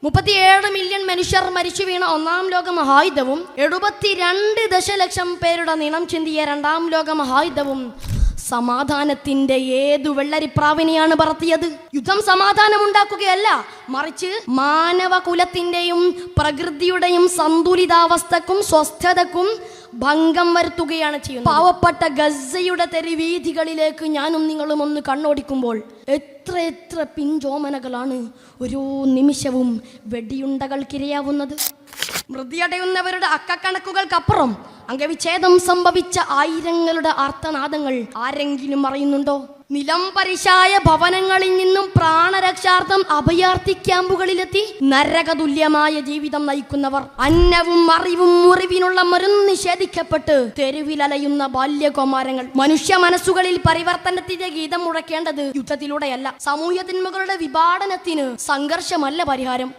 37 million മനുഷ്യർ മരിച്ചു വീണ ഒന്നാം ലോക മഹായുദ്ധവും 72 ദശലക്ഷം പേരുടെ നിണം ചിന്തിയ രണ്ടാം ലോക മഹായുദ്ധവും സമാധാനത്തിന്റെ ഏതു വെള്ളരിപ്രാവിനെയാണ് പറത്തിയത്? യുദ്ധം സമാധാനം ഉണ്ടാക്കുകയല്ല, മറിച്ച് മാനവകുലത്തിന്റെയും പ്രകൃതിയുടെയും സന്തുലിതാവസ്ഥക്കും സ്വസ്ഥതക്കും ഭംഗം വരുത്തുകയാണ് ചെയ്യുന്നത്. പാവപ്പെട്ട ഗസയുടെ തെരുവീഥികളിലേക്ക് ഞാനും നിങ്ങളും ഒന്ന് കണ്ണോടിക്കുമ്പോൾ എത്ര പിഞ്ചോമനകളാണ് ഓരോ നിമിഷവും വെടിയുണ്ടകൾക്കിരയാവുന്നത്. മൃതിയടയുന്നവരുടെ അക്കക്കണക്കുകൾക്കപ്പുറം അംഗവിച്ഛേദം സംഭവിച്ച ആയിരങ്ങളുടെ ആർത്തനാദങ്ങൾ ആരെങ്കിലും അറിയുന്നുണ്ടോ? നിലം പരിശായ ഭവനങ്ങളിൽ നിന്നും പ്രാണരക്ഷാർത്ഥം അഭയാർത്ഥി ക്യാമ്പുകളിലെത്തി നരകതുല്യമായ ജീവിതം നയിക്കുന്നവർ, അന്നവും അറിവും മുറിവിനുള്ള മരുന്ന് നിഷേധിക്കപ്പെട്ട് തെരുവിലലയുന്ന ബാല്യകുമാരങ്ങൾ. മനുഷ്യ മനസ്സുകളിൽ പരിവർത്തനത്തിന്റെ ഗീതം മുഴക്കേണ്ടത് യുദ്ധത്തിലൂടെയല്ല. സാമൂഹ്യ തിന്മകളുടെ വിഭാടനത്തിന് സംഘർഷമല്ല പരിഹാരം.